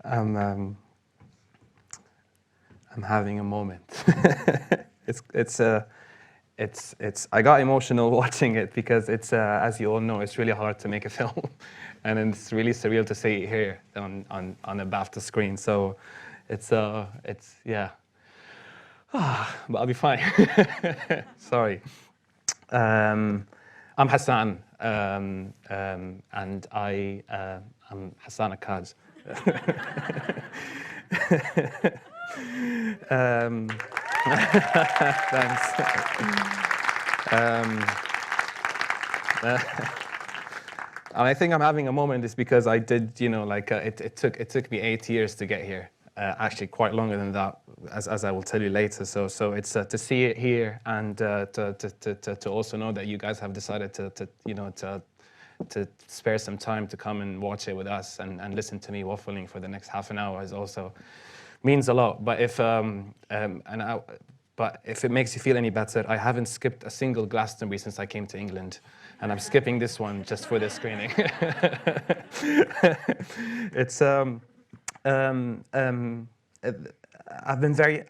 I'm I'm having a moment. It's I got emotional watching it because it's as you all know, it's really hard to make a film, and it's really surreal to see it here on a BAFTA screen. So it's yeah, but I'll be fine. Sorry. I'm Hassan, and I'm Hassan Akkad. um, Thanks. Um, and I think I'm having a moment is because I did, like it took me 8 years to get here. Actually, quite longer than that, as I will tell you later. So it's to see it here and to also know that you guys have decided to spare some time to come and watch it with us and listen to me waffling for the next half an hour is also means a lot. But if it makes you feel any better, I haven't skipped a single Glastonbury since I came to England, and I'm skipping this one just for this screening. It's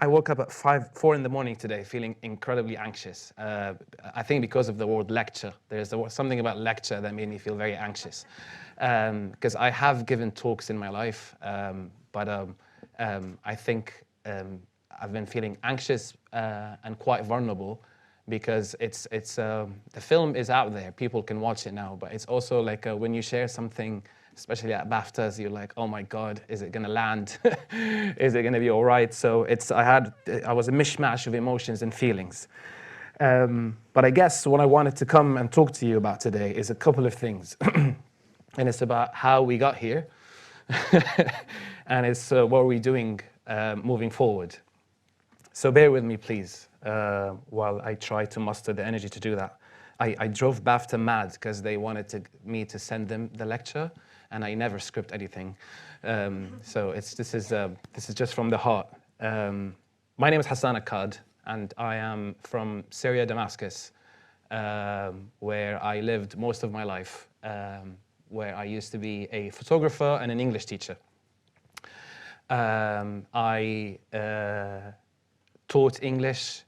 I woke up at 4 in the morning today feeling incredibly anxious. I think because of the word lecture. There's something about lecture that made me feel very anxious. Because I have given talks in my life, but I think I've been feeling anxious and quite vulnerable because the film is out there. People can watch it now, but it's also like when you share something, especially at BAFTAs, you're like, oh my God, is it gonna land? Is it gonna be all right? So I was a mishmash of emotions and feelings. But I guess what I wanted to come and talk to you about today is a couple of things. And it's about how we got here. And it's what we're doing moving forward. So bear with me, please, while I try to muster the energy to do that. I drove BAFTA mad because they wanted me to send them the lecture, and I never script anything. So this is just from the heart. My name is Hassan Akkad, and I am from Syria, Damascus, where I lived most of my life, where I used to be a photographer and an English teacher. I taught English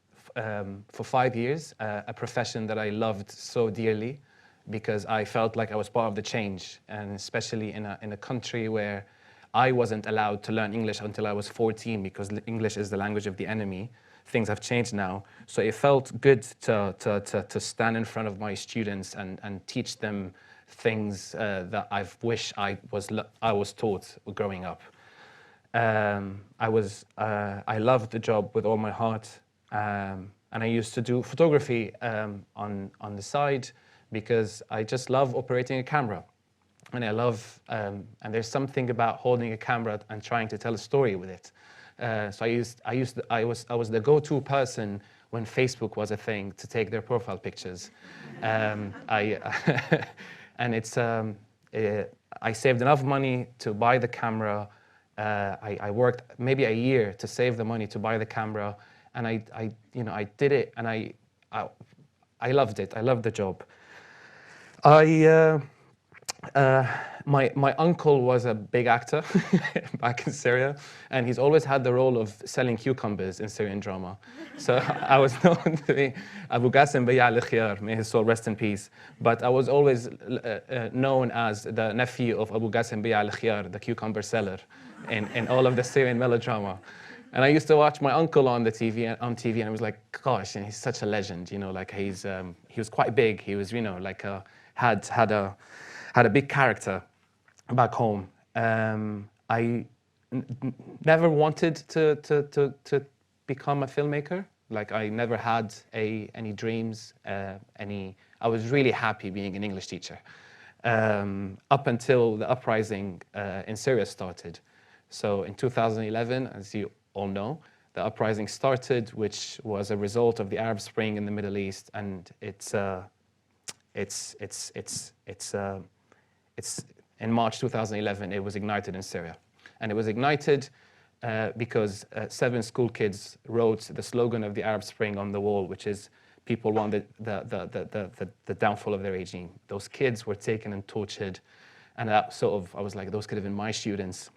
for 5 years, a profession that I loved so dearly because I felt like I was part of the change, and especially in a country where I wasn't allowed to learn English until I was 14 because English is the language of the enemy. Things have changed now, so it felt good to stand in front of my students and teach them things that I wish I was taught growing up. I loved the job with all my heart, and I used to do photography on the side because I just love operating a camera, and and there's something about holding a camera and trying to tell a story with it. So I was the go-to person when Facebook was a thing to take their profile pictures. I saved enough money to buy the camera. I worked maybe a year to save the money to buy the camera, and I did it, and I loved it. I loved the job. My uncle was a big actor back in Syria, and he's always had the role of selling cucumbers in Syrian drama. So I was known to be Abu Qasim Biya al-Khiyar, may his soul rest in peace. But I was always known as the nephew of Abu Qasim Biya al-Khiyar, the cucumber seller, in all of the Syrian melodrama. And I used to watch my uncle on TV, and I was like, gosh, and he's such a legend, like he was quite big. He was, like had a big character back home. I never wanted to become a filmmaker. Like I never had any dreams. I was really happy being an English teacher up until the uprising in Syria started. So in 2011, as you all know, the uprising started, which was a result of the Arab Spring in the Middle East, and it's in March 2011, it was ignited in Syria. And it was ignited because 7 school kids wrote the slogan of the Arab Spring on the wall, which is, people want the downfall of their regime. Those kids were taken and tortured. And I was like, those could have been my students.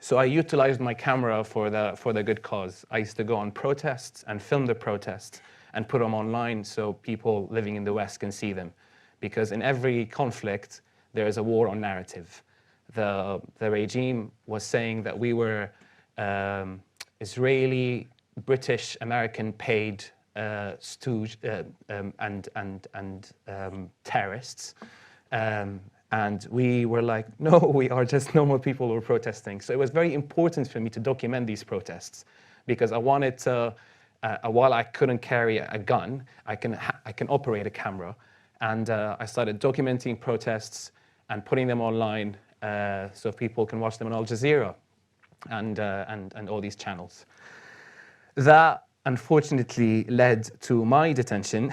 So I utilized my camera for the good cause. I used to go on protests and film the protests and put them online so people living in the West can see them. Because in every conflict, there is a war on narrative. The regime was saying that we were Israeli, British, American paid stooge and terrorists. And we were like, no, we are just normal people who are protesting. So it was very important for me to document these protests because I wanted to, while I couldn't carry a gun, I can operate a camera. And I started documenting protests and putting them online so people can watch them on Al Jazeera and all these channels. That unfortunately led to my detention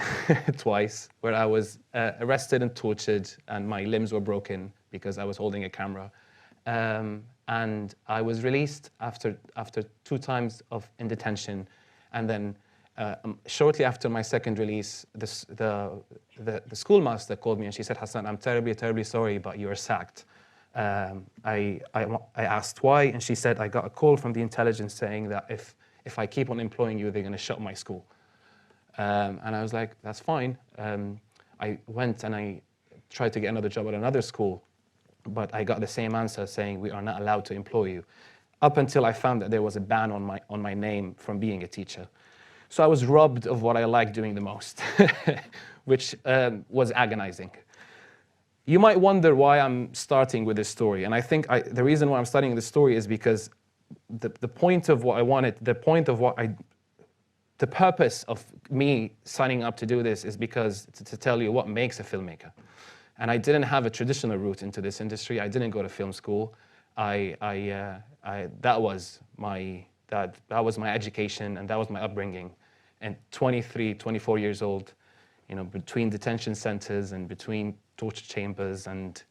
twice, where I was arrested and tortured and my limbs were broken because I was holding a camera. And I was released after 2 times in detention. And then shortly after my second release, the schoolmaster called me and she said, Hassan, I'm terribly, terribly sorry, but you are sacked. I asked why, and she said, I got a call from the intelligence saying that if I keep on employing you, they're going to shut my school. And I was like, that's fine. I went and I tried to get another job at another school, but I got the same answer saying we are not allowed to employ you, up until I found that there was a ban on my name from being a teacher. So I was robbed of what I liked doing the most, which was agonizing. You might wonder why I'm starting with this story, and I think the reason why I'm starting this story is because the point of what I wanted, the purpose of me signing up to do this is because to tell you what makes a filmmaker. And I didn't have a traditional route into this industry. I didn't go to film school. That was my education and that was my upbringing. And 23, 24 years old, between detention centers and between torture chambers and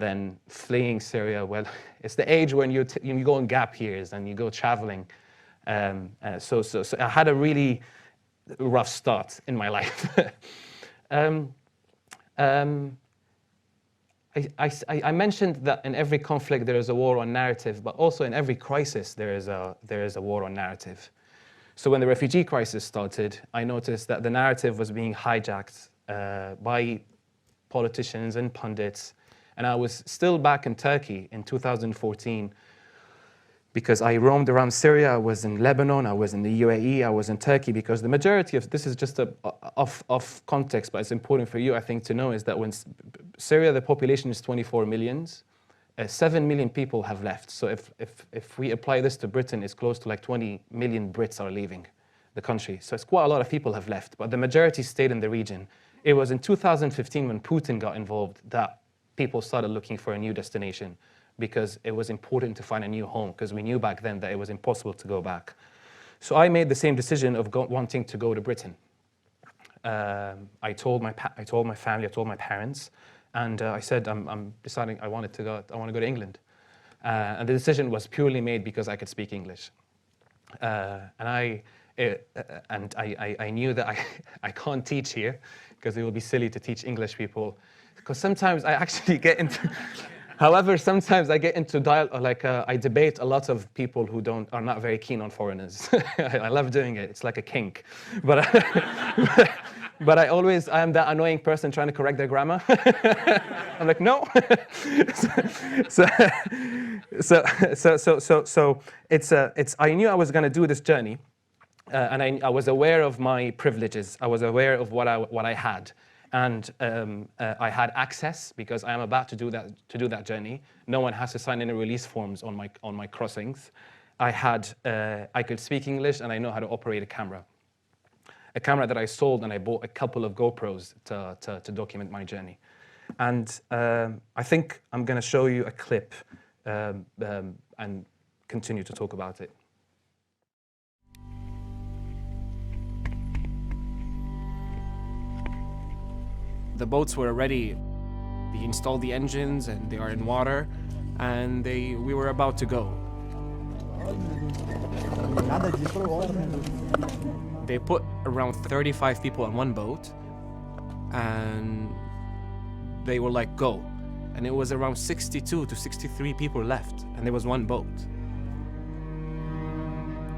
then fleeing Syria. Well, it's the age when you go on gap years and you go traveling. So I had a really rough start in my life. I mentioned that in every conflict there is a war on narrative, but also in every crisis there is a war on narrative. So when the refugee crisis started, I noticed that the narrative was being hijacked by politicians and pundits. And I was still back in Turkey in 2014 because I roamed around Syria, I was in Lebanon, I was in the UAE, I was in Turkey, because the majority of, this is just off context, but it's important for you, I think, to know, is that when Syria, the population is 24 million, 7 million people have left. So if we apply this to Britain, it's close to like 20 million Brits are leaving the country. So it's quite a lot of people have left, but the majority stayed in the region. It was in 2015 when Putin got involved that people started looking for a new destination, because it was important to find a new home, because we knew back then that it was impossible to go back. So I made the same decision of wanting to go to Britain. I told my family, I told my parents, and I said I'm deciding I want to go to England. And the decision was purely made because I could speak English. And I knew that I can't teach here, because it would be silly to teach English people. Because sometimes I actually get into, however, sometimes I get into dialogue, I debate a lot of people who are not very keen on foreigners. I love doing it. It's like a kink. But I am that annoying person trying to correct their grammar. I'm like, no. I knew I was going to do this journey, and I was aware of my privileges. I was aware of what I had. And I had access, because I am about to do that journey. No one has to sign any release forms on my crossings. I could speak English, and I know how to operate a camera that I sold, and I bought a couple of GoPros to document my journey. And I think I'm going to show you a clip and continue to talk about it. The boats were already, they installed the engines and they are in water, and we were about to go. They put around 35 people on one boat, and they were like, go. And it was around 62 to 63 people left, and there was one boat.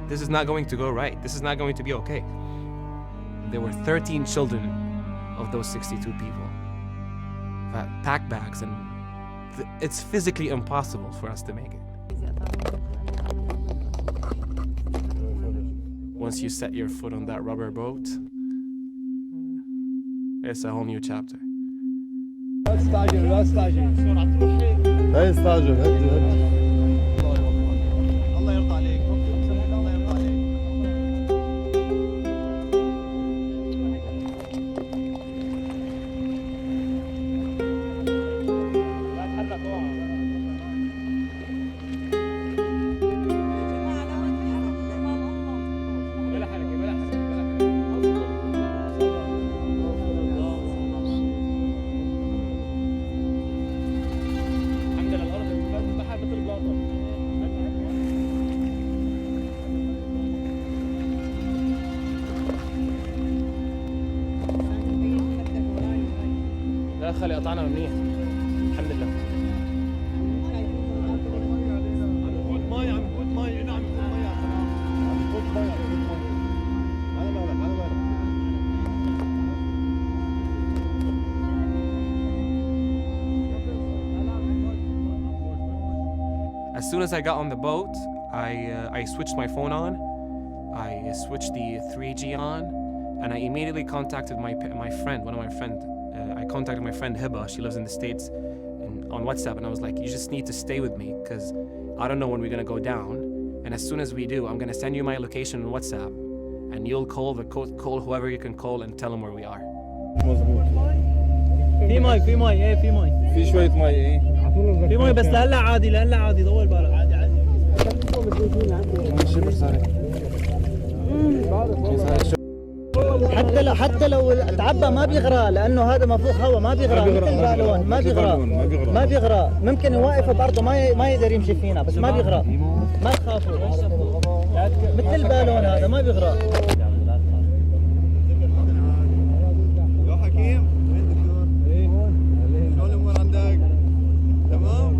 this is not going to go right. This is not going to be okay. There were 13 children of those 62 people that packed bags, and it's physically impossible for us to make it. Once you set your foot on that rubber boat, it's a whole new chapter. لا تستعجل لا يستعجل هدي الله يرضى عليك الله يرضى عليك. خلي قطعنا منيح الحمد لله. ماي عم تفوت ماي هنا عم تفوت ماي يا سلام عم تفوت ماي عم تفوت ماي على مهلك على مهلك. As soon as I got on the boat, I switched my phone on, I switched the 3G on, and I immediately contacted my friend, one of my friends. I contacted my friend Hiba, she lives in the States, on WhatsApp, and I was like, you just need to stay with me because I don't know when we're gonna go down, and as soon as we do, I'm gonna send you my location on WhatsApp, and you'll call whoever you can call and tell them where we are. في ماي ايه في ماي في شوية ماي ايه في ماي بس لهلا عادي طول بالك عادي حتى لو تعبى ما بيغرى لانه هذا منفوخ هواء ما بيغرى مثل البالون ما بيغرى ممكن يوقف بارضه ما يقدر يمشي فينا بس ما بيغرى ما تخافوا مثل البالون هذا ما بيغرى. يا حكيم وين دكتور؟ شلون الامور عندك؟ تمام؟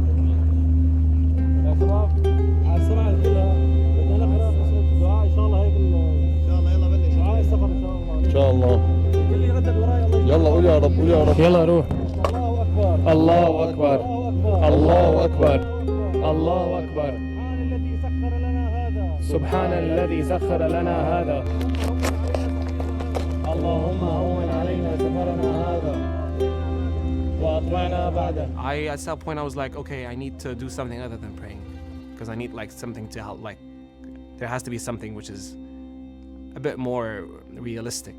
يا شباب على السرعه كلها بدنا نقرا دعاء ان شاء الله هيك ان شاء الله. يلا بلش دعاء السفر ان شاء الله. ان شاء الله. كل يردد وراي يلا قول يا رب قول يا رب. يلا روح. الله اكبر الله أكبر الله أكبر. سبحان الذي سخر لنا هذا اللهم هون علينا سفرنا هذا وأطمعنا بعده. At that point I was like, okay, I need to do something other than praying, because I need like something to help. Like there has to be something which is a bit more realistic.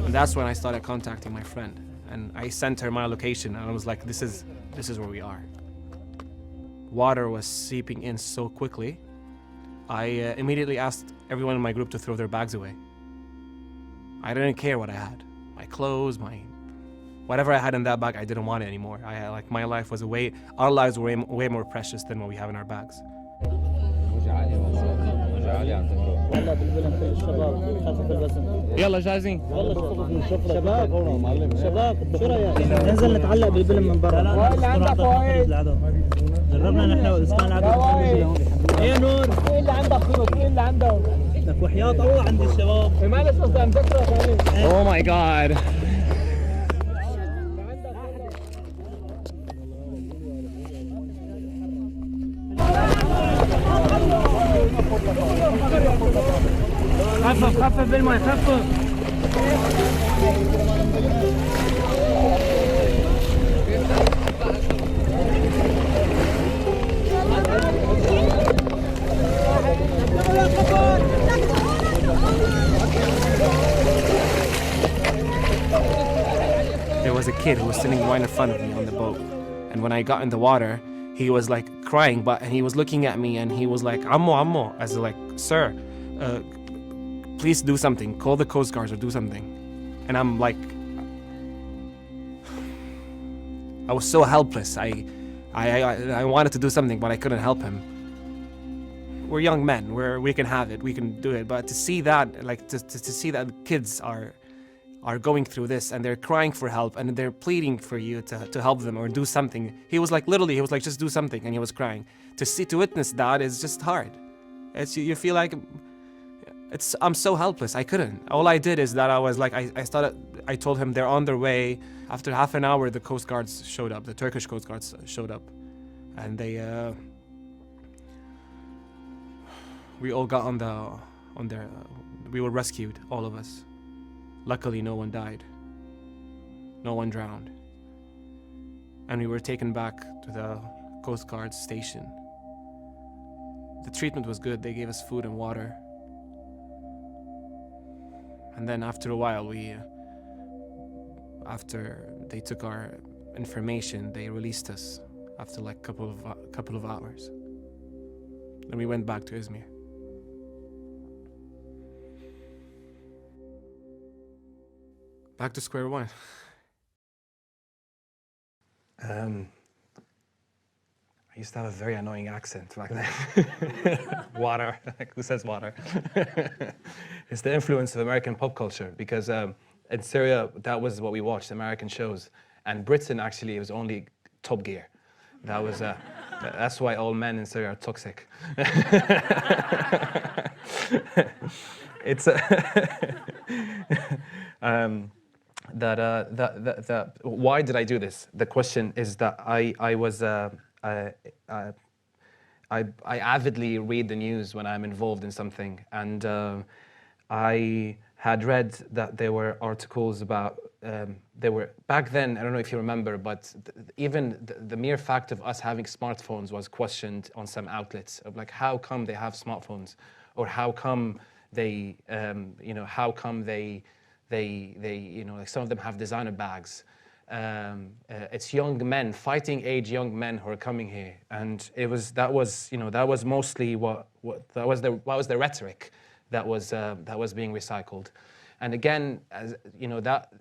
And that's when I started contacting my friend, and I sent her my location, and I was like, this is where we are. Water was seeping in so quickly. I immediately asked everyone in my group to throw their bags away. I didn't care what I had. My clothes, whatever I had in that bag, I didn't want it anymore. My life was our lives were way more precious than what we have in our bags. يلا جاهزين. شباب شو رايك ننزل نتعلق بالفيلم من برا؟ اللي عندك فوائد جربنا نحن اذا كان العدد ايه نور ايه اللي عندك خلص ايه اللي عندك لك وحياة الله عندي الشباب معلش قصدي عم ذكرك Oh my God. خفف بالماء خفف. There was a kid who was sitting right in front of me on the boat, and when I got in the water, he was like crying, and he was looking at me, and he was like, Ammo, as like, sir, please do something, call the Coast Guards or do something. And I'm like, I was so helpless. I wanted to do something, but I couldn't help him. We're young men, we can have it, we can do it, but to see that, like to see that kids are are going through this and they're crying for help and they're pleading for you to help them or do something. He was like, literally, he was like, just do something, and he was crying. To witness that is just hard. You feel like I'm so helpless. I couldn't. All I did is that I was like, I told him they're on their way. After half an hour, the Coast Guards showed up. The Turkish Coast Guards showed up, and we all got we were rescued, all of us. Luckily, no one died. No one drowned. And we were taken back to the Coast Guard station. The treatment was good. They gave us food and water. And then after a while, after they took our information, they released us after like couple of hours. Then we went back to Izmir. Back to square one. I used to have a very annoying accent back then. Water, like, who says water? It's the influence of American pop culture, because in Syria, that was what we watched, American shows. And Britain, actually, it was only Top Gear. That was, that's why all men in Syria are toxic. It's why did I do this? The question is that I avidly read the news when I'm involved in something, and I had read that there were articles about there were back then. I don't know if you remember, but even the mere fact of us having smartphones was questioned on some outlets of like, how come they have smartphones, or how come they how come they like some of them have designer bags. It's young men, fighting age young men who are coming here, and that was mostly what was the rhetoric that was being recycled. And again, as you know, that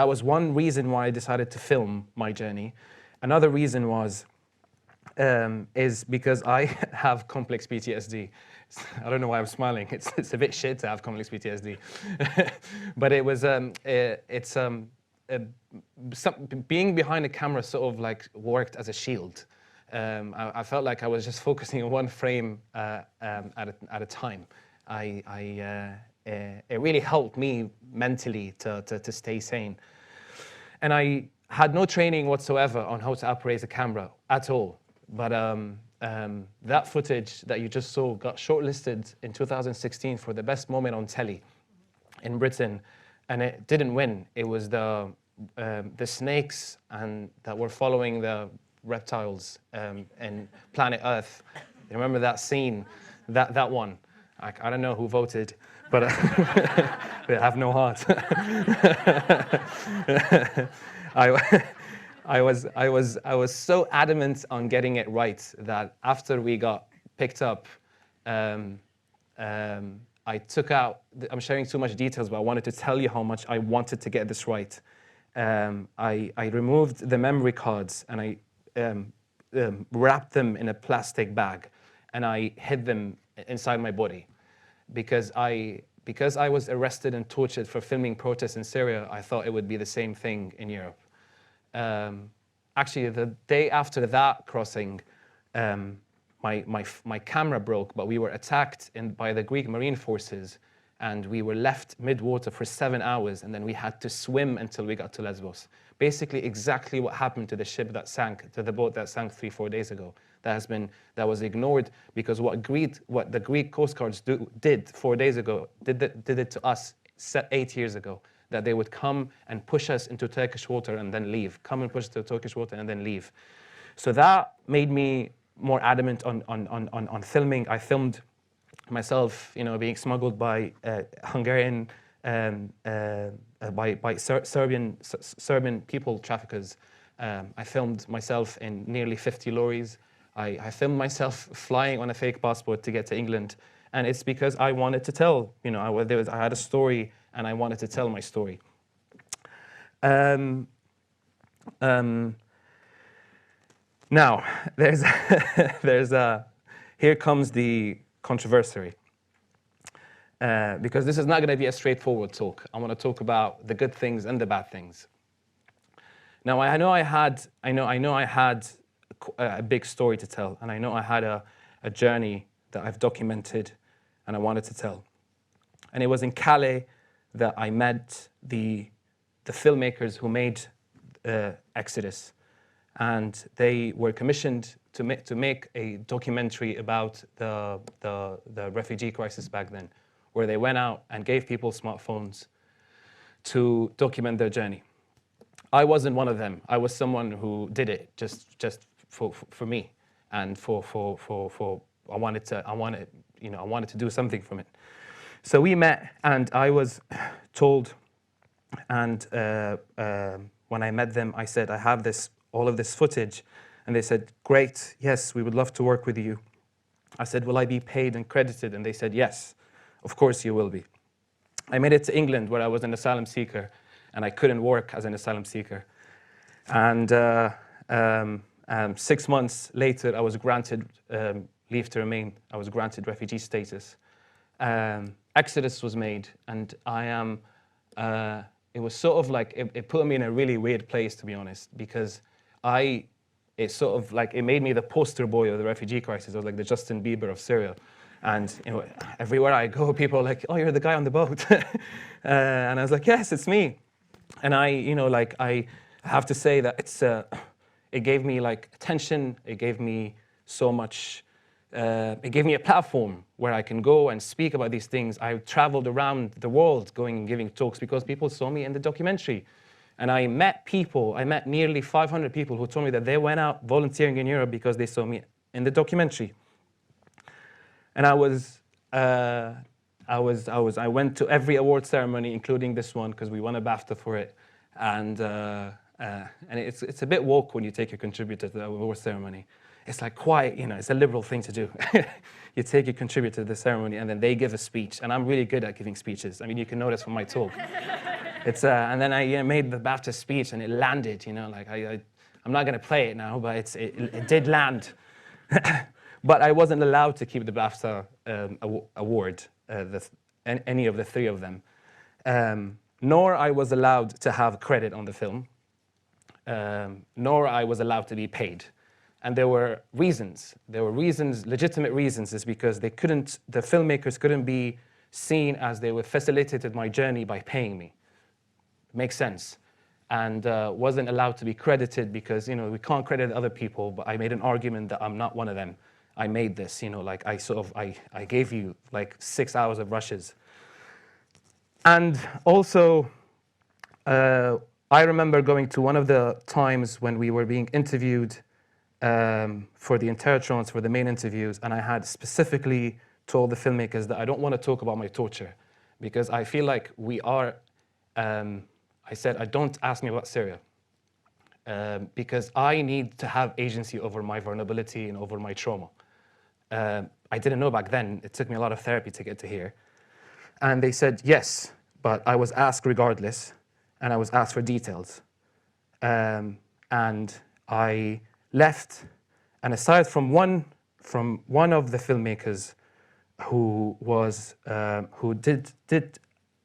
was one reason why I decided to film my journey. Another reason is because I have complex PTSD. I don't know why I'm smiling. It's a bit shit to have complex PTSD, but being behind the camera sort of like worked as a shield. I felt like I was just focusing on one frame at a time. It really helped me mentally to stay sane, and I had no training whatsoever on how to operate a camera at all. But that footage that you just saw got shortlisted in 2016 for the best moment on telly in Britain, and it didn't win. It was the snakes and that were following the reptiles in Planet Earth. You remember that scene? That one. I don't know who voted, but they have no heart. I was so adamant on getting it right that after we got picked up, I took out. I'm sharing too much details, but I wanted to tell you how much I wanted to get this right. I removed the memory cards and I wrapped them in a plastic bag, and I hid them inside my body, because I was arrested and tortured for filming protests in Syria. I thought it would be the same thing in Europe. Actually, the day after that crossing, my camera broke, but we were attacked by the Greek Marine forces, and we were left mid-water for 7 hours, and then we had to swim until we got to Lesbos. Basically, exactly what happened to the ship that sank, to the boat that sank 3-4 days ago. That was ignored, because what the Greek Coast Guards did 4 days ago did it to us 8 years ago. That they would come and push us into Turkish water and then leave. Come and push us to Turkish water and then leave. So that made me more adamant on filming. I filmed myself, being smuggled by Hungarian, by Serbian people traffickers. I filmed myself in nearly 50 lorries. I filmed myself flying on a fake passport to get to England, and it's because I wanted to tell. I had a story, and I wanted to tell my story. Now, here comes the controversy. because this is not going to be a straightforward talk. I want to talk about the good things and the bad things. Now, I know I had a big story to tell, and I know I had a journey that I've documented and I wanted to tell. And it was in Calais that I met the filmmakers who made Exodus, and they were commissioned to make a documentary about the refugee crisis back then, where they went out and gave people smartphones to document their journey. I wasn't one of them. I was someone who did it just for me, and I wanted to do something from it. So we met, and I was told, and when I met them, I said, I have all of this footage, and they said, great, yes, we would love to work with you. I said, will I be paid and credited? And they said, yes, of course you will be. I made it to England, where I was an asylum seeker, and I couldn't work as an asylum seeker. And 6 months later, I was granted leave to remain. I was granted refugee status. Exodus was made, and it was sort of like, it put me in a really weird place, to be honest, because it made me the poster boy of the refugee crisis. I was like the Justin Bieber of Syria. And everywhere I go, people are like, oh, you're the guy on the boat. And I was like, yes, it's me. And I have to say that it gave me attention. It gave me so much. It gave me a platform where I can go and speak about these things. I traveled around the world going and giving talks because people saw me in the documentary. And I met nearly 500 people who told me that they went out volunteering in Europe because they saw me in the documentary. And I went to every award ceremony, including this one, because we won a BAFTA for it. And it's a bit woke when you take your contributor to the award ceremony. It's like quite, it's a liberal thing to do. You take your contributor to the ceremony, and then they give a speech. And I'm really good at giving speeches. I mean, you can notice from my talk. And then I made the BAFTA speech, and it landed. I'm not going to play it now, but it did land. But I wasn't allowed to keep the BAFTA award, any of the three of them. Nor I was allowed to have credit on the film, nor I was allowed to be paid. And there were reasons. Legitimate reasons, is because the filmmakers couldn't be seen as they were facilitated my journey by paying me. Makes sense. And wasn't allowed to be credited because, we can't credit other people, but I made an argument that I'm not one of them. I made this, I gave you 6 hours of rushes. And also, I remember going to one of the times when we were being interviewed for the Intertrons, for the main interviews, and I had specifically told the filmmakers that I don't want to talk about my torture because I feel like I said, don't ask me about Syria because I need to have agency over my vulnerability and over my trauma. I didn't know back then. It took me a lot of therapy to get to here. And they said, yes, but I was asked regardless, and I was asked for details. And I left, and aside from one of the filmmakers who did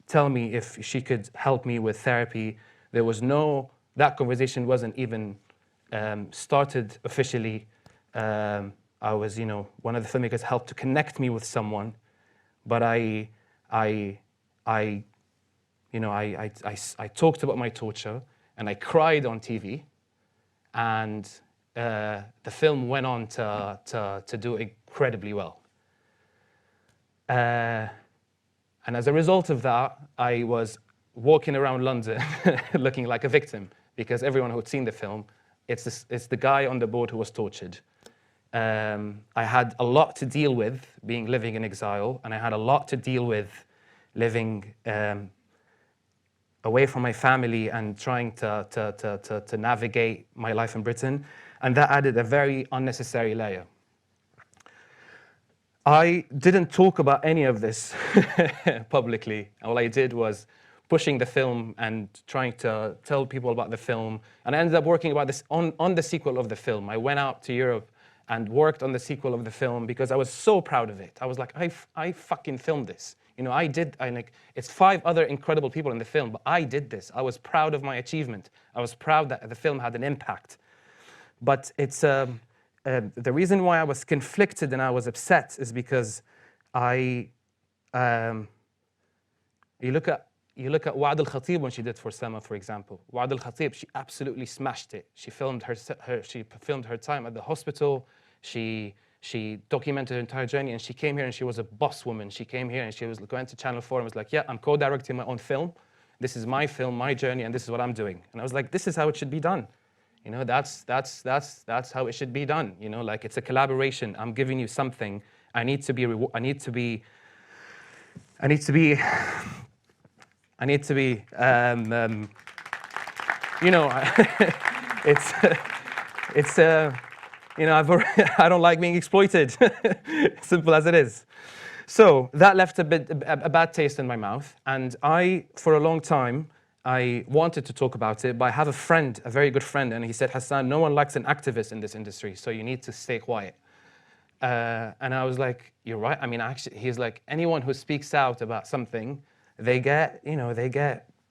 tell me if she could help me with therapy, that conversation wasn't even started officially. I was, one of the filmmakers helped to connect me with someone, but I talked about my torture, and I cried on TV, and the film went on to do incredibly well. And as a result of that, I was walking around London looking like a victim, because everyone who'd seen the film, it's the guy on the boat who was tortured. I had a lot to deal with living in exile, and I had a lot to deal with living away from my family and trying to navigate my life in Britain, and that added a very unnecessary layer. I didn't talk about any of this publicly. All I did was pushing the film and trying to tell people about the film, and I ended up working about this on the sequel of the film. I went out to Europe and worked on the sequel of the film because I was so proud of it. I was like, I fucking filmed this. You know, it's 5 other incredible people in the film, but I did this. I was proud of my achievement. I was proud that the film had an impact. But it's, the reason why I was conflicted and I was upset is because you look at Wa'ad al-Khatib when she did For Sama, for example. Wa'ad al-Khatib, she absolutely smashed it. She filmed her time at the hospital. She documented her entire journey, and she came here and she was a boss woman. She came here and she was going to Channel 4 and was like, yeah, I'm co-directing my own film. This is my film, my journey, and this is what I'm doing. And I was like, this is how it should be done. You know, that's how it should be done. You know, like it's a collaboration. I'm giving you something. I need to be, you know, you know, I don't like being exploited, simple as it is. So that left a bad taste in my mouth, and for a long time, I wanted to talk about it, but I have a friend, a very good friend, and he said, Hassan, no one likes an activist in this industry, so you need to stay quiet. And I was like, you're right. I mean, actually, he's like, anyone who speaks out about something, they get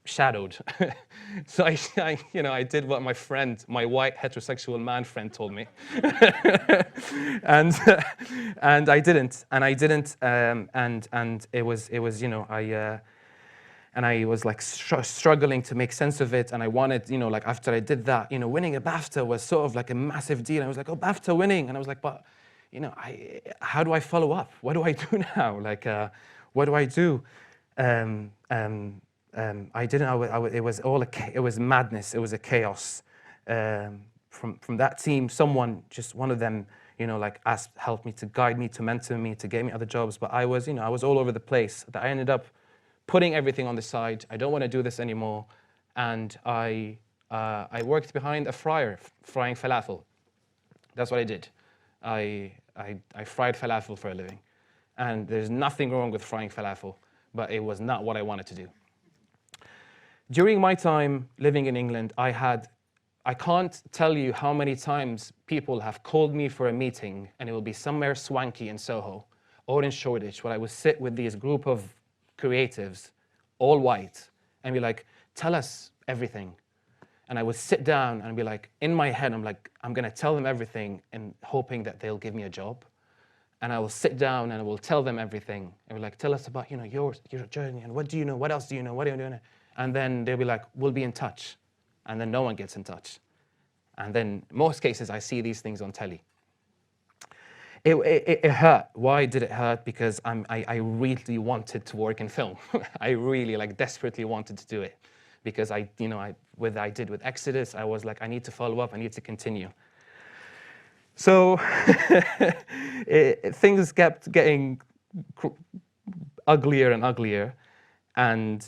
shadowed. So I did what my friend, my white heterosexual man friend told me. and I didn't, and it was, you know, I was like struggling to make sense of it, and I wanted, you know, like after I did that, you know, winning a BAFTA was sort of like a massive deal. I was like, oh, BAFTA winning, and I was like, but, you know, how do I follow up? What do I do now? Like, what do I do? I didn't. It was all it was madness. It was a chaos. From that team, one of them, you know, like helped me, to guide me, to mentor me, to get me other jobs. But I was all over the place. That I ended up putting everything on the side. I don't want to do this anymore, and I worked behind a fryer frying falafel. That's what I did. I fried falafel for a living, and there's nothing wrong with frying falafel, but it was not what I wanted to do. During my time living in England, I can't tell you how many times people have called me for a meeting, and it will be somewhere swanky in Soho or in Shoreditch, where I would sit with these group of creatives, all white, and be like, tell us everything. And I would sit down and be like, in my head, I'm like, I'm gonna tell them everything and hoping that they'll give me a job. And I will sit down and I will tell them everything. And be like, tell us about, you know, your journey, and what do you know, what else do you know, what are you doing? And then they'll be like, we'll be in touch. And then no one gets in touch. And then most cases, I see these things on telly. It hurt. Why did it hurt? Because I really wanted to work in film. I really, like, desperately wanted to do it. Because I did with Exodus, I was like, I need to follow up, I need to continue. So things kept getting uglier and uglier. And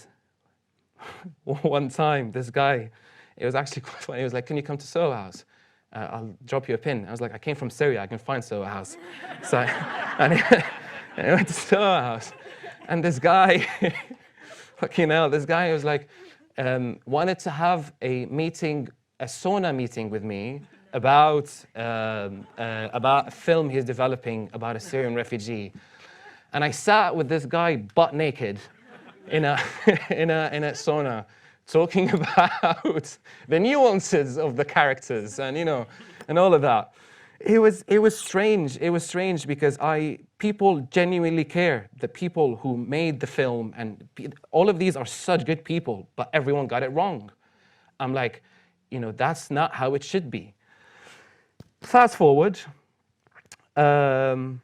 one time, this guy, it was actually quite funny. He was like, can you come to Soho House? I'll drop you a pin. I was like, I came from Syria. I can find Soho House. So I went to Soho House. And this guy, fucking hell, this guy was like, wanted to have a meeting, a sauna meeting with me about a film he's developing about a Syrian refugee. And I sat with this guy butt naked in a sauna, talking about the nuances of the characters and, you know, and all of that. It was strange. It was strange because people genuinely care. The people who made the film, and all of these are such good people, but everyone got it wrong. I'm like, you know, that's not how it should be. Fast forward, I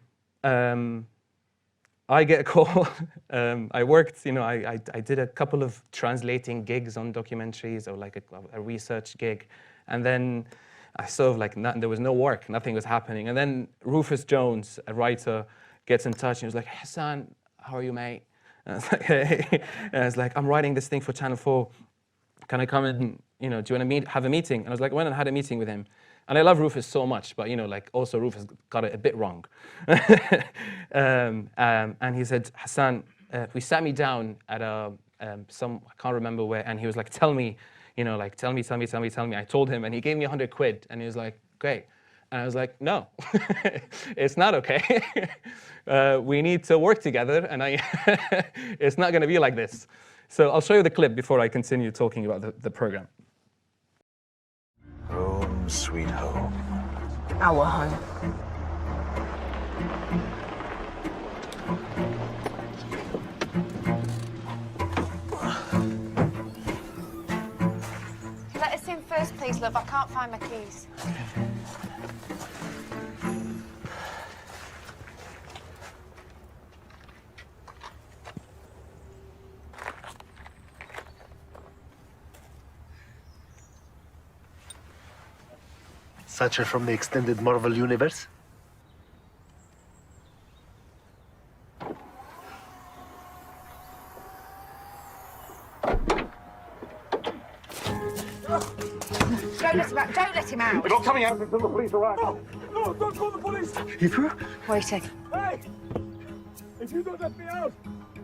get a call. I worked, you know, I did a couple of translating gigs on documentaries, or like a research gig, and then I sort of like, there was no work, nothing was happening. And then Rufus Jones, a writer, gets in touch and he was like, Hassan, how are you, mate? And I was like, hey. And I was like, I'm writing this thing for Channel 4. Can I come and, you know, do you want to have a meeting? And I was like, I went and had a meeting with him. And I love Rufus so much, but, you know, like, also Rufus got it a bit wrong. And he said, Hassan, he sat me down at I can't remember where, and he was like, tell me, you know, like, tell me. I told him, and he gave me 100 quid, and he was like, great. And I was like, no, it's not okay. We need to work together, and it's not going to be like this. So I'll show you the clip before I continue talking about the program. Home, sweet home. Our home. Let us in first, please, love. I can't find my keys. Such are from the extended Marvel universe? Don't let him out. We're not coming out until the police arrive. No, don't call the police. You through? Waiting. Hey! If you don't let me out,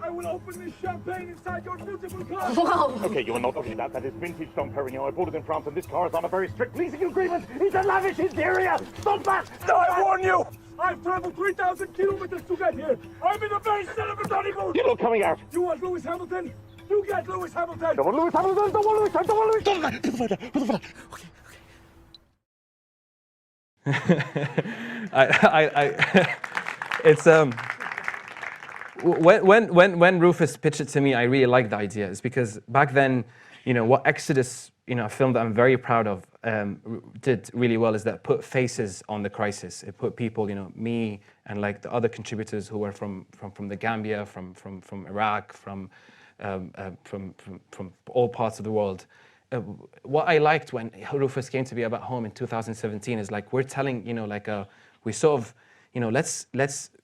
I will open this champagne inside your beautiful car. Whoa. Okay, you are not looking at that. That is vintage Dom Perignon. I bought it in France, and this car is on a very strict leasing agreement. It's a lavish interior. Stop that! No, I warn you! I've traveled 3,000 kilometers to get here. I'm in the very center of the honeymoon. You're not coming out. You want Lewis Hamilton? You get Lewis Hamilton. Don't want Lewis Hamilton. Don't want Lewis. Don't want Lewis. Don't want Lewis. Put the fire. Okay. It's when Rufus pitched it to me, I really liked the idea. It's because back then, you know, what Exodus, you know, a film that I'm very proud of, did really well is that put faces on the crisis. It put people, you know, me and like the other contributors who were from the Gambia, from Iraq, from all parts of the world. What I liked when Rufus came to be about home in 2017 is like we're telling, you know, like we sort of, you know, let's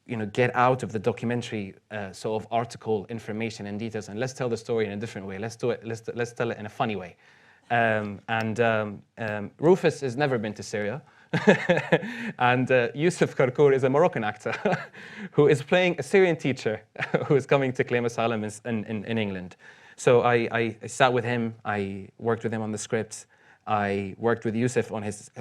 you know, get out of the documentary sort of article information and details, and let's tell the story in a different way. Let's do it. Let's tell it in a funny way. Rufus has never been to Syria, and Yusuf Karkour is a Moroccan actor who is playing a Syrian teacher who is coming to claim asylum in England. So I sat with him. I worked with him on the script. I worked with Yusuf on his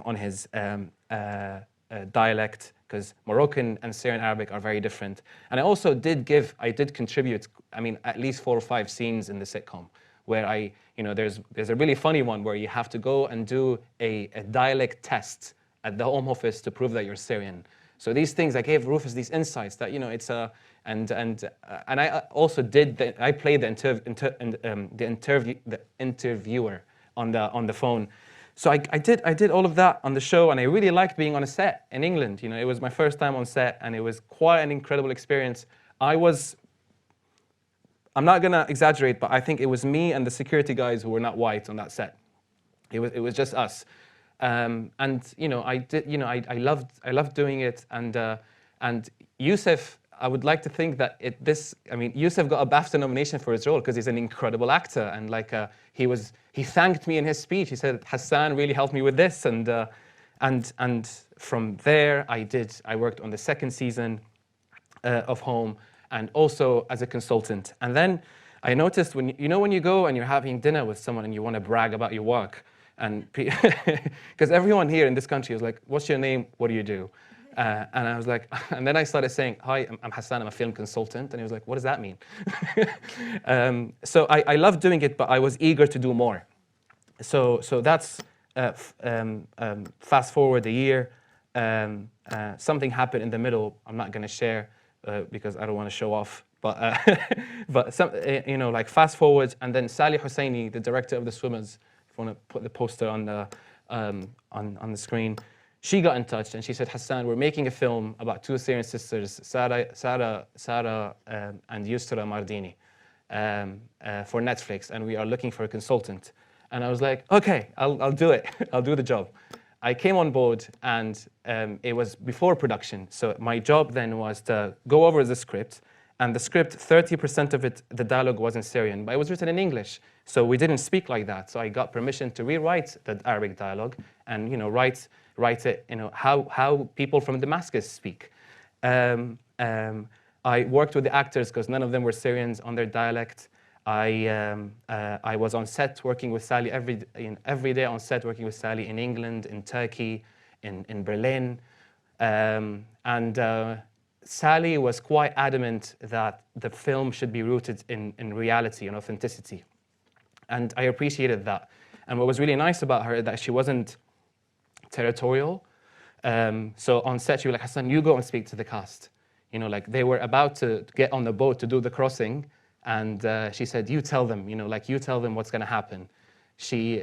dialect, because Moroccan and Syrian Arabic are very different. And I did contribute, I mean, at least 4 or 5 scenes in the sitcom where there's a really funny one where you have to go and do a dialect test at the Home Office to prove that you're Syrian. So these things, I gave Rufus these insights that, you know, it's a, and I also I played the interviewer on the phone. So I did all of that on the show, and I really liked being on a set in England. You know, it was my first time on set, and it was quite an incredible experience. I'm not gonna exaggerate, but I think it was me and the security guys who were not white on that set. It was just us, and you know, I loved doing it, and Yusuf. I would like to think that Yusuf got a BAFTA nomination for his role because he's an incredible actor, and like he thanked me in his speech. He said, Hassan really helped me with this, and from there I worked on the 2nd season of Home, and also as a consultant. And then I noticed when you go and you're having dinner with someone and you want to brag about your work, and because everyone here in this country is like, what's your name? What do you do? And I was like, and then I started saying, hi, I'm Hassan, I'm a film consultant. And he was like, what does that mean? So I loved doing it, but I was eager to do more. So that's, fast forward a year, something happened in the middle. I'm not gonna share because I don't wanna show off, but like fast forward, and then Sally Husseini, the director of The Swimmers, if you wanna put the poster on the screen, she got in touch and she said, Hassan, we're making a film about 2 Syrian sisters, Sara and Yusra Mardini, for Netflix, and we are looking for a consultant. And I was like, okay, I'll do it. I'll do the job. I came on board, and it was before production. So my job then was to go over the script, and the script, 30% of it, the dialogue was in Syrian, but it was written in English. So we didn't speak like that. So I got permission to rewrite the Arabic dialogue and, you know, write it, you know, how people from Damascus speak. I worked with the actors because none of them were Syrians on their dialect. I was on set working with Sally every day on set working with Sally in England, in Turkey, in Berlin. Sally was quite adamant that the film should be rooted in reality and authenticity. And I appreciated that. And what was really nice about her is that she wasn't territorial. So on set, she was like, Hassan, you go and speak to the cast. You know, like they were about to get on the boat to do the crossing. And she said, you tell them, you know, like you tell them what's going to happen. She,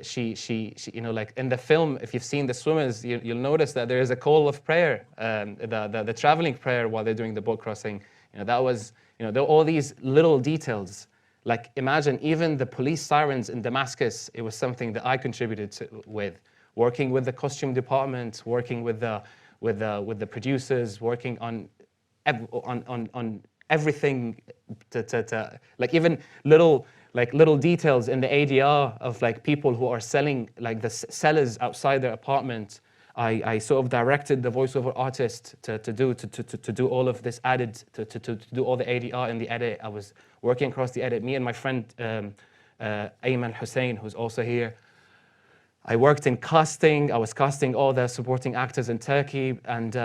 you know, like in the film, if you've seen the swimmers, you'll notice that there is a call of prayer, the traveling prayer while they're doing the boat crossing. You know, that was, you know, there were all these little details. Like imagine even the police sirens in Damascus, it was something that I contributed with. Working with the costume department, working with the producers, working on everything like even little details in the ADR of like people who are selling, like the sellers outside their apartment. I sort of directed the voiceover artist to do all of this added, to do all the ADR in the edit. I was working across the edit. Me and my friend Ayman Hussein, who's also here. I worked in casting. I was casting all the supporting actors in Turkey, and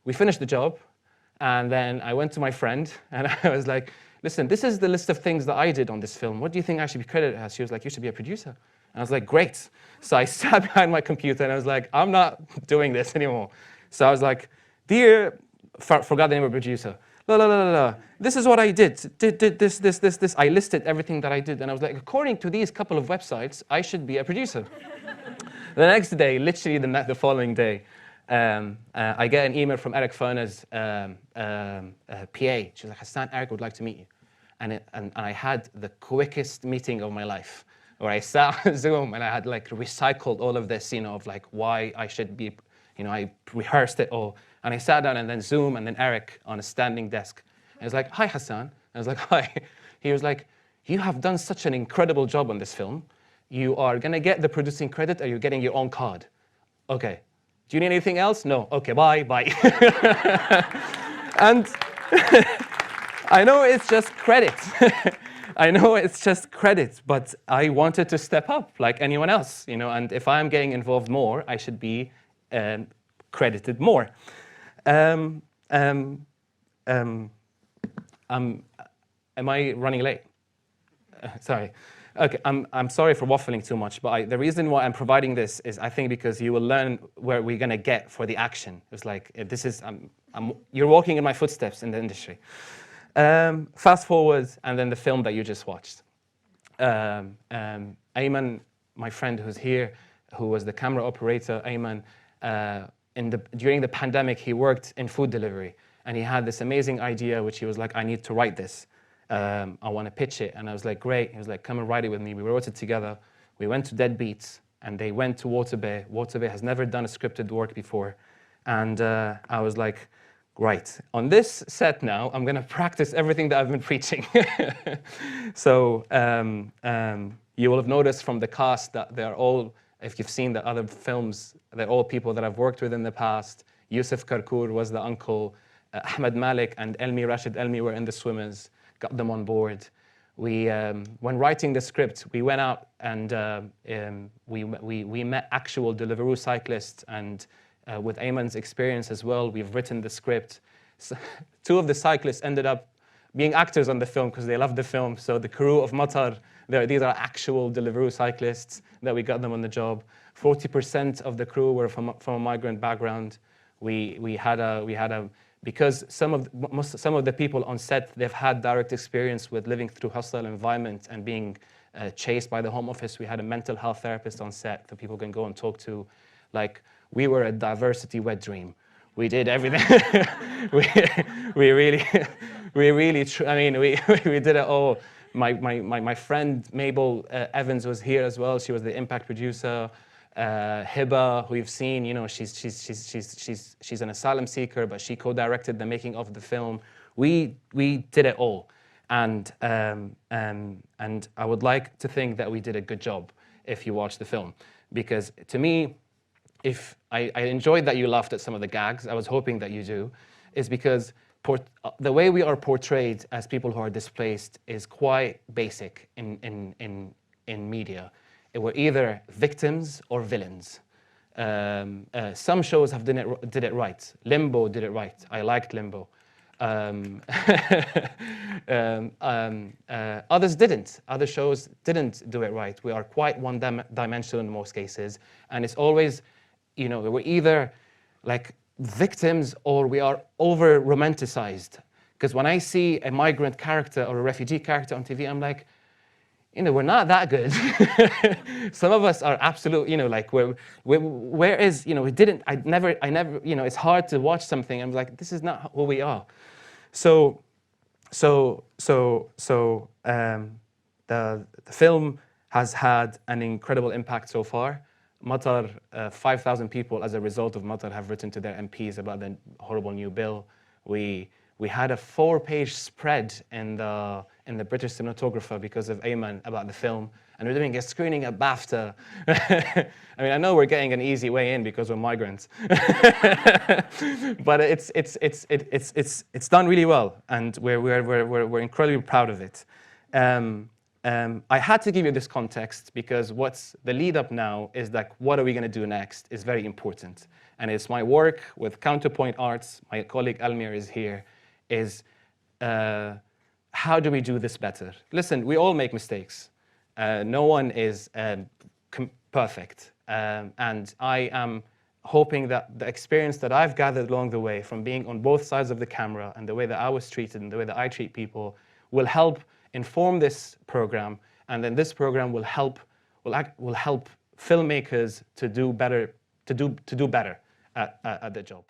we finished the job. And then I went to my friend, and I was like, listen, this is the list of things that I did on this film. What do you think I should be credited as? She was like, you should be a producer. And I was like, great. So I sat behind my computer, and I was like, I'm not doing this anymore. So I was like, dear, forgot the name of the producer. This is what I did this. I listed everything that I did. And I was like, according to these couple of websites, I should be a producer. The next day, literally the following day, I get an email from Eric Ferner's PA. She was like, Hassan, Eric would like to meet you. And I had the quickest meeting of my life, where I sat on Zoom and I had like recycled all of this, you know, of like why I should be, you know, I rehearsed it all. And I sat down, and then Zoom, and then Eric on a standing desk. And I was like, hi, Hassan. I was like, hi. He was like, you have done such an incredible job on this film. You are going to get the producing credit, or you're getting your own card. Okay. Do you need anything else? No. Okay, bye. And I know it's just credit. I know it's just credit, but I wanted to step up like anyone else, you know, and if I'm getting involved more, I should be credited more. Am I running late? Sorry. Okay, I'm sorry for waffling too much, but the reason why I'm providing this is I think because you will learn where we're gonna get for the action. It's like this is you're walking in my footsteps in the industry. Fast forward, and then the film that you just watched. Ayman, my friend who's here, who was the camera operator, Ayman, during the pandemic, he worked in food delivery, and he had this amazing idea, which he was like, I need to write this. I want to pitch it. And I was like, great. He was like, come and write it with me. We wrote it together. We went to Deadbeats, and they went to Waterbay. Waterbay has never done a scripted work before. And I was like, right. On this set now, I'm going to practice everything that I've been preaching. So you will have noticed from the cast that they're all, if you've seen the other films, they're all people that I've worked with in the past. Yusuf Karkour was the uncle. Ahmed Malik and Elmi Rashid Elmi were in the swimmers. Got them on board. We, when writing the script, we went out and we met actual Deliveroo cyclists, and with Ayman's experience as well, we've written the script. So, two of the cyclists ended up being actors on the film because they loved the film. So the crew of Matar, these are actual Deliveroo cyclists that we got them on the job. 40% of the crew were from a migrant background. We had a because some of the people on set, they've had direct experience with living through hostile environment and being chased by the Home Office. We had a mental health therapist on set that people can go and talk to. Like, we were a diversity wet dream. We did everything. we really I mean, we did it all. My friend Mabel Evans was here as well. She was the impact producer. Hiba, who you've seen, you know, she's an asylum seeker, but she co-directed the making of the film. We did it all, and I would like to think that we did a good job if you watch the film, because to me, if I enjoyed that you laughed at some of the gags, I was hoping that you do, is because the way we are portrayed as people who are displaced is quite basic in media. We're either victims or villains. Some shows have did it right. Limbo did it right. I liked Limbo. Others didn't. Other shows didn't do it right. We are quite one-dimensional in most cases, and it's always, you know, we're either like victims or we are over-romanticized. Because when I see a migrant character or a refugee character on TV, I'm like, you know, we're not that good. Some of us are absolute, you know, like where is, you know, I never, you know, it's hard to watch something. I'm like, this is not who we are. So the film has had an incredible impact so far. Matar, 5,000 people as a result of Matar have written to their MPs about the horrible new bill. We had a 4-page spread in the British Cinematographer because of Ayman about the film, and we're doing a screening at BAFTA. I mean, I know we're getting an easy way in because we're migrants, but it's done really well, and we're incredibly proud of it. I had to give you this context because what's the lead up now is like, what are we going to do next is very important, and it's my work with Counterpoint Arts. My colleague Almir is here. Is how do we do this better? Listen, we all make mistakes. No one is perfect. And I am hoping that the experience that I've gathered along the way from being on both sides of the camera and the way that I was treated and the way that I treat people will help inform this program. And then this program will help filmmakers to do better at the job.